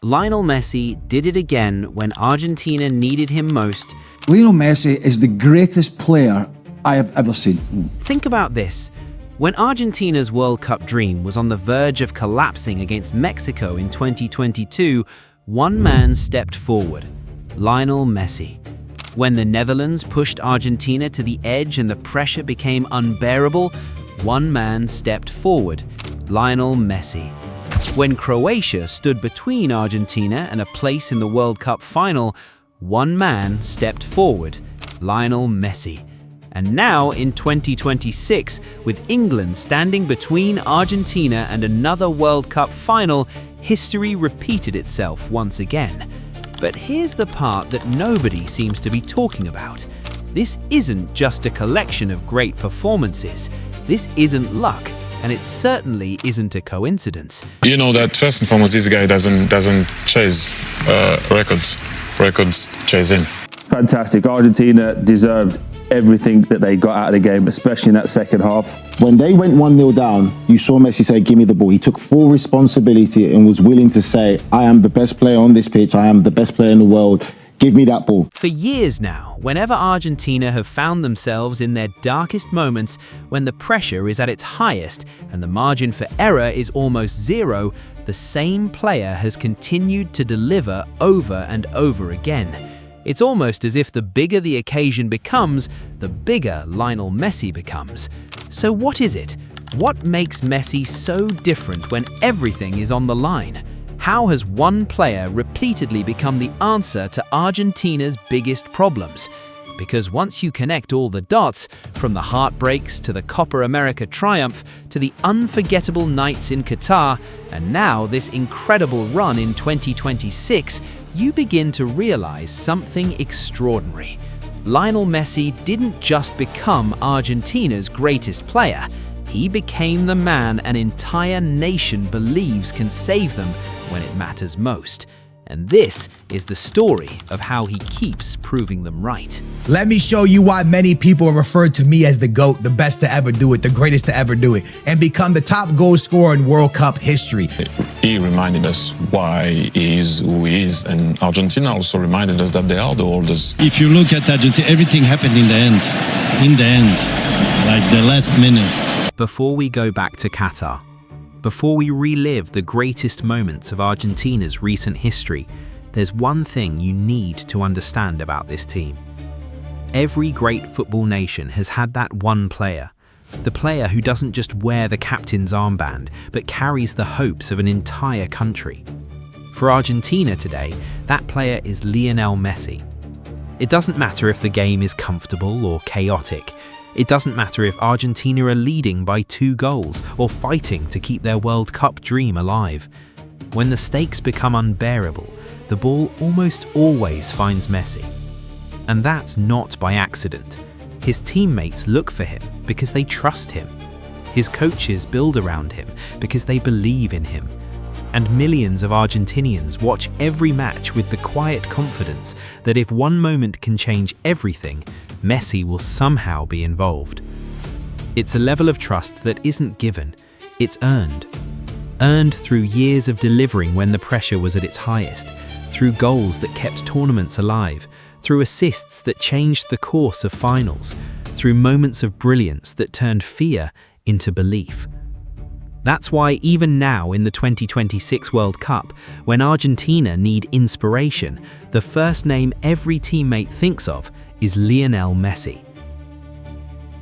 Lionel Messi did it again when Argentina needed him most. Lionel Messi is the greatest player I have ever seen. Think about this. When Argentina's World Cup dream was on the verge of collapsing against Mexico in 2022, one man stepped forward: Lionel Messi. When the Netherlands pushed Argentina to the edge and the pressure became unbearable, one man stepped forward: Lionel Messi. When Croatia stood between Argentina and a place in the World Cup final, one man stepped forward: Lionel Messi. And now, in 2026, with England standing between Argentina and another World Cup final, history repeated itself once again. But here's the part that nobody seems to be talking about. This isn't just a collection of great performances. This isn't luck, and it certainly isn't a coincidence. You know that first and foremost, this guy doesn't chase records. Records chase him. Fantastic. Argentina deserved everything that they got out of the game, especially in that second half. When they went 1-0 down, you saw Messi say, "Give me the ball." He took full responsibility and was willing to say, "I am the best player on this pitch. I am the best player in the world. Give me that ball." For years now, whenever Argentina have found themselves in their darkest moments, when the pressure is at its highest and the margin for error is almost zero, the same player has continued to deliver over and over again. It's almost as if the bigger the occasion becomes, the bigger Lionel Messi becomes. So what is it? What makes Messi so different when everything is on the line? How has one player repeatedly become the answer to Argentina's biggest problems? Because once you connect all the dots, from the heartbreaks to the Copa America triumph to the unforgettable nights in Qatar, and now this incredible run in 2026, you begin to realize something extraordinary. Lionel Messi didn't just become Argentina's greatest player. He became the man an entire nation believes can save them when it matters most. And this is the story of how he keeps proving them right. Let me show you why many people refer to me as the GOAT, the best to ever do it, the greatest to ever do it, and become the top goal scorer in World Cup history. He reminded us why he is who he is, and Argentina also reminded us that they are the oldest. If you look at Argentina, everything happened in the end, like the last minutes. Before we go back to Qatar, before we relive the greatest moments of Argentina's recent history, there's one thing you need to understand about this team. Every great football nation has had that one player, the player who doesn't just wear the captain's armband, but carries the hopes of an entire country. For Argentina today, that player is Lionel Messi. It doesn't matter if the game is comfortable or chaotic. It doesn't matter if Argentina are leading by 2 goals or fighting to keep their World Cup dream alive. When the stakes become unbearable, the ball almost always finds Messi. And that's not by accident. His teammates look for him because they trust him. His coaches build around him because they believe in him. And millions of Argentinians watch every match with the quiet confidence that if one moment can change everything, Messi will somehow be involved. It's a level of trust that isn't given, it's earned. Earned through years of delivering when the pressure was at its highest, through goals that kept tournaments alive, through assists that changed the course of finals, through moments of brilliance that turned fear into belief. That's why even now in the 2026 World Cup, when Argentina need inspiration, the first name every teammate thinks of is Lionel Messi.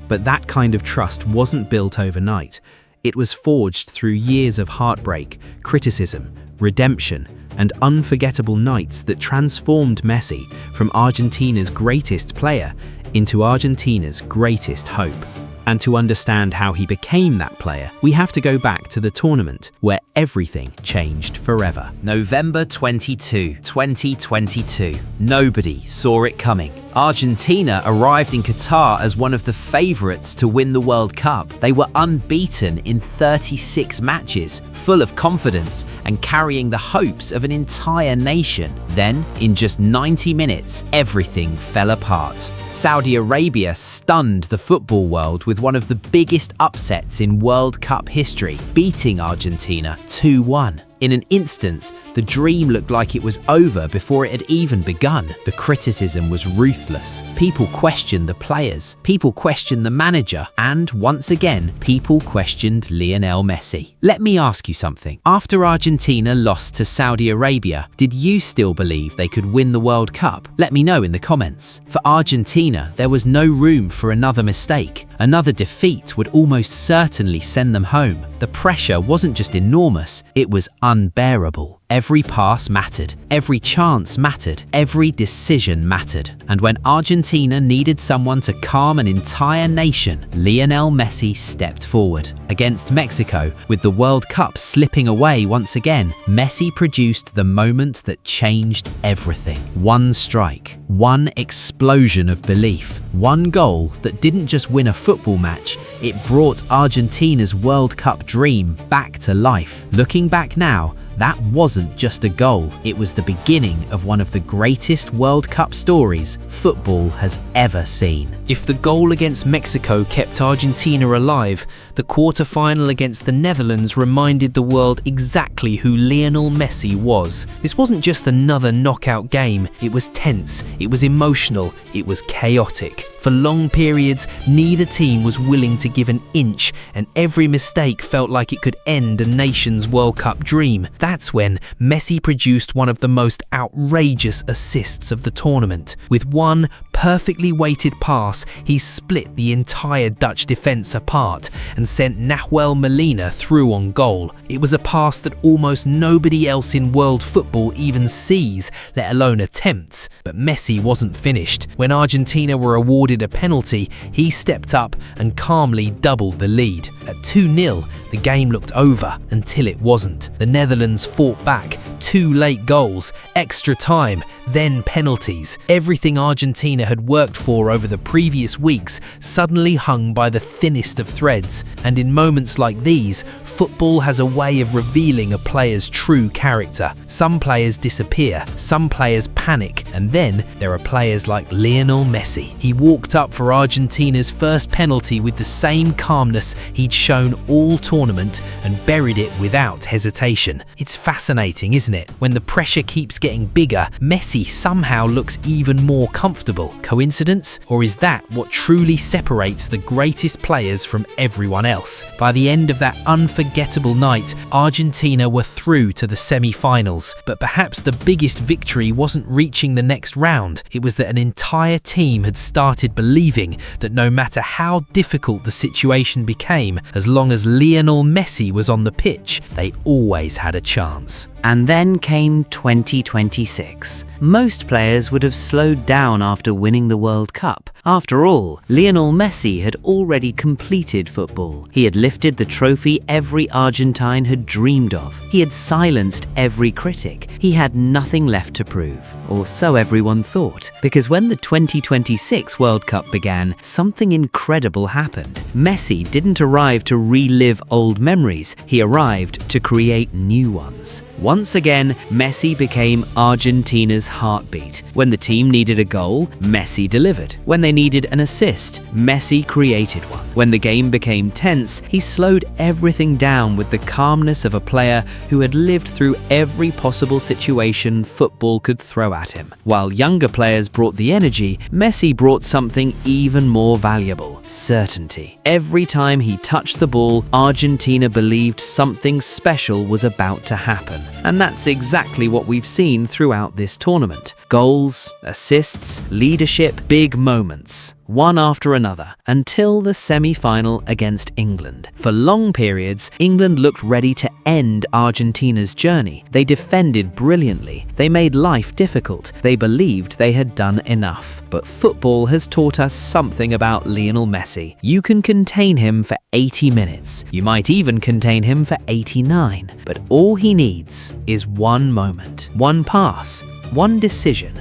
But that kind of trust wasn't built overnight. It was forged through years of heartbreak, criticism, redemption, and unforgettable nights that transformed Messi from Argentina's greatest player into Argentina's greatest hope. And to understand how he became that player, we have to go back to the tournament where everything changed forever. November 22, 2022. Nobody saw it coming. Argentina arrived in Qatar as one of the favourites to win the World Cup. They were unbeaten in 36 matches, full of confidence and carrying the hopes of an entire nation. Then, in just 90 minutes, everything fell apart. Saudi Arabia stunned the football world with one of the biggest upsets in World Cup history, beating Argentina 2-1. In an instant, the dream looked like it was over before it had even begun. The criticism was ruthless. People questioned the players, people questioned the manager, and once again, people questioned Lionel Messi. Let me ask you something. After Argentina lost to Saudi Arabia, did you still believe they could win the World Cup? Let me know in the comments. For Argentina, there was no room for another mistake. Another defeat would almost certainly send them home. The pressure wasn't just enormous, it was unbearable. Every pass mattered, every chance mattered, every decision mattered. And when Argentina needed someone to calm an entire nation, Lionel Messi stepped forward. Against Mexico, with the World Cup slipping away once again, Messi produced the moment that changed everything. One strike, one explosion of belief, one goal that didn't just win a football match, it brought Argentina's World Cup dream back to life. Looking back now, that wasn't just a goal, it was the beginning of one of the greatest World Cup stories football has ever seen. If the goal against Mexico kept Argentina alive, the quarter-final against the Netherlands reminded the world exactly who Lionel Messi was. This wasn't just another knockout game, it was tense, it was emotional, it was chaotic. For long periods, neither team was willing to give an inch, and every mistake felt like it could end a nation's World Cup dream. That's when Messi produced one of the most outrageous assists of the tournament. With one perfectly weighted pass, he split the entire Dutch defence apart and sent Nahuel Molina through on goal. It was a pass that almost nobody else in world football even sees, let alone attempts. But Messi wasn't finished. When Argentina were awarded a penalty, he stepped up and calmly doubled the lead. At 2-0, the game looked over until it wasn't. The Netherlands fought back, 2 late goals, extra time, then penalties. Everything Argentina had worked for over the previous weeks suddenly hung by the thinnest of threads. And in moments like these, football has a way of revealing a player's true character. Some players disappear, some players panic, and then there are players like Lionel Messi. He walked up for Argentina's first penalty with the same calmness he'd shown all tournament and buried it without hesitation. It's fascinating, isn't it? When the pressure keeps getting bigger, Messi somehow looks even more comfortable. Coincidence? Or is that what truly separates the greatest players from everyone else? By the end of that unforgettable night, Argentina were through to the semi-finals. But perhaps the biggest victory wasn't reaching the next round. It was that an entire team had started believing that no matter how difficult the situation became, as long as Lionel Messi was on the pitch, they always had a chance. And then came 2026. Most players would have slowed down after winning the World Cup. After all, Lionel Messi had already completed football. He had lifted the trophy every Argentine had dreamed of. He had silenced every critic. He had nothing left to prove, or so everyone thought. Because when the 2026 World Cup began, something incredible happened. Messi didn't arrive to relive old memories. He arrived to create new ones. Once again, Messi became Argentina's heartbeat. When the team needed a goal, Messi delivered. When they needed an assist, Messi created one. When the game became tense, he slowed everything down with the calmness of a player who had lived through every possible situation football could throw at him. While younger players brought the energy, Messi brought something even more valuable: certainty. Every time he touched the ball, Argentina believed something special was about to happen. And that's exactly what we've seen throughout this tournament. Goals, assists, leadership, big moments, one after another, until the semi-final against England. For long periods, England looked ready to end Argentina's journey. They defended brilliantly. They made life difficult. They believed they had done enough. But football has taught us something about Lionel Messi. You can contain him for 80 minutes. You might even contain him for 89. But all he needs is one moment, one pass, one decision,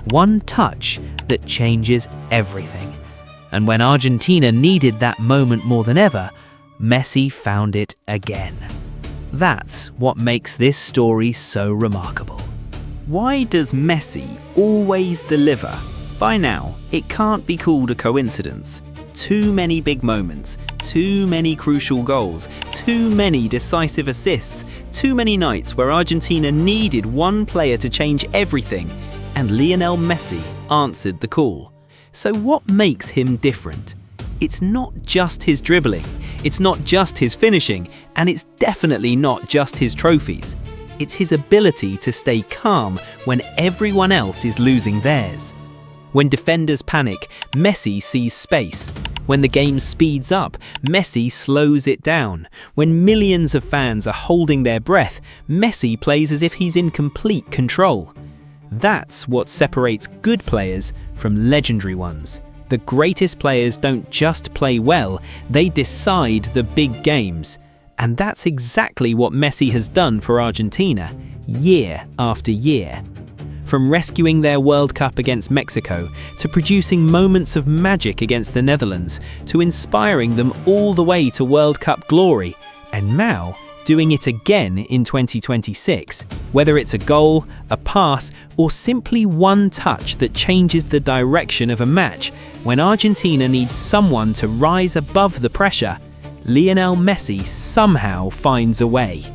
one touch that changes everything. And when Argentina needed that moment more than ever, Messi found it again. That's what makes this story so remarkable. Why does Messi always deliver? By now, it can't be called a coincidence. Too many big moments, too many crucial goals, too too many decisive assists, too many nights where Argentina needed one player to change everything, and Lionel Messi answered the call. So what makes him different? It's not just his dribbling, it's not just his finishing, and it's definitely not just his trophies. It's his ability to stay calm when everyone else is losing theirs. When defenders panic, Messi sees space. When the game speeds up, Messi slows it down. When millions of fans are holding their breath, Messi plays as if he's in complete control. That's what separates good players from legendary ones. The greatest players don't just play well, they decide the big games. And that's exactly what Messi has done for Argentina, year after year. From rescuing their World Cup against Mexico, to producing moments of magic against the Netherlands, to inspiring them all the way to World Cup glory, and now doing it again in 2026. Whether it's a goal, a pass, or simply one touch that changes the direction of a match, when Argentina needs someone to rise above the pressure, Lionel Messi somehow finds a way.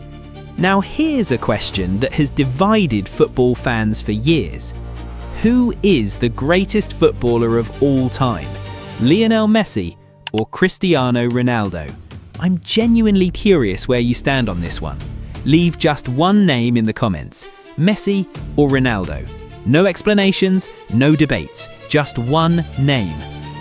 Now here's a question that has divided football fans for years. Who is the greatest footballer of all time? Lionel Messi or Cristiano Ronaldo? I'm genuinely curious where you stand on this one. Leave just one name in the comments, Messi or Ronaldo. No explanations, no debates, just one name.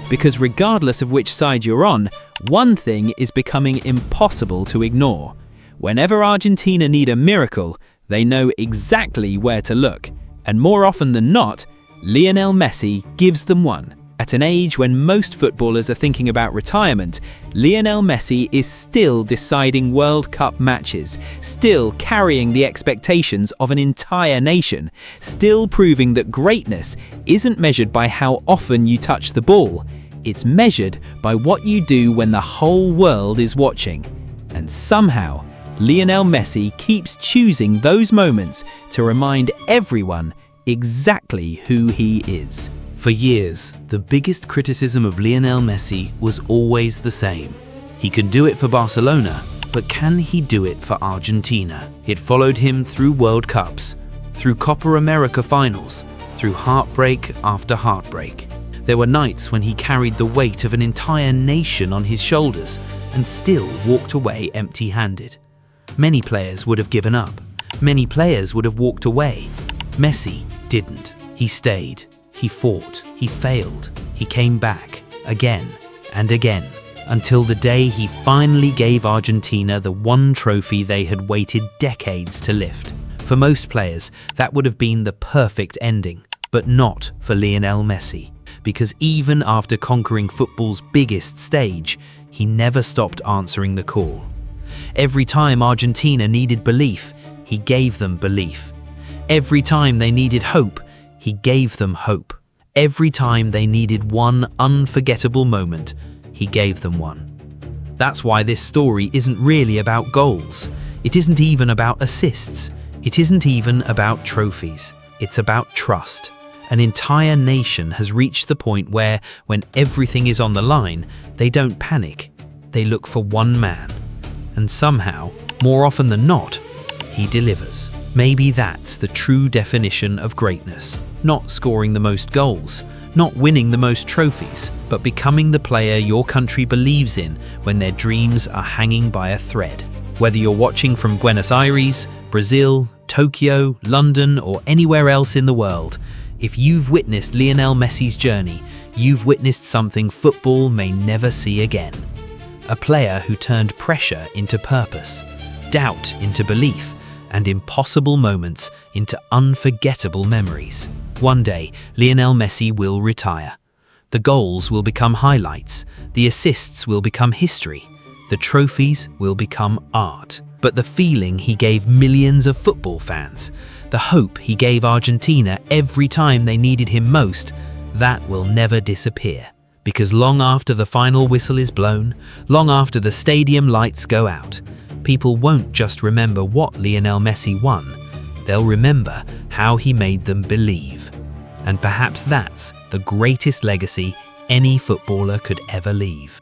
Because regardless of which side you're on, one thing is becoming impossible to ignore. Whenever Argentina need a miracle, they know exactly where to look. And more often than not, Lionel Messi gives them one. At an age when most footballers are thinking about retirement, Lionel Messi is still deciding World Cup matches, still carrying the expectations of an entire nation, still proving that greatness isn't measured by how often you touch the ball. It's measured by what you do when the whole world is watching. And somehow, Lionel Messi keeps choosing those moments to remind everyone exactly who he is. For years, the biggest criticism of Lionel Messi was always the same. He can do it for Barcelona, but can he do it for Argentina? It followed him through World Cups, through Copa America finals, through heartbreak after heartbreak. There were nights when he carried the weight of an entire nation on his shoulders and still walked away empty-handed. Many players would have given up. Many players would have walked away. Messi didn't. He stayed. He fought. He failed. He came back again and again until the day he finally gave Argentina the one trophy they had waited decades to lift. For most players, that would have been the perfect ending, but not for Lionel Messi. Because even after conquering football's biggest stage, he never stopped answering the call. Every time Argentina needed belief, he gave them belief. Every time they needed hope, he gave them hope. Every time they needed one unforgettable moment, he gave them one. That's why this story isn't really about goals. It isn't even about assists. It isn't even about trophies. It's about trust. An entire nation has reached the point where, when everything is on the line, they don't panic. They look for one man. And somehow, more often than not, he delivers. Maybe that's the true definition of greatness. Not scoring the most goals, not winning the most trophies, but becoming the player your country believes in when their dreams are hanging by a thread. Whether you're watching from Buenos Aires, Brazil, Tokyo, London, or anywhere else in the world, if you've witnessed Lionel Messi's journey, you've witnessed something football may never see again. A player who turned pressure into purpose, doubt into belief, and impossible moments into unforgettable memories. One day, Lionel Messi will retire. The goals will become highlights, the assists will become history, the trophies will become art. But the feeling he gave millions of football fans, the hope he gave Argentina every time they needed him most, that will never disappear. Because long after the final whistle is blown, long after the stadium lights go out, people won't just remember what Lionel Messi won, they'll remember how he made them believe. And perhaps that's the greatest legacy any footballer could ever leave.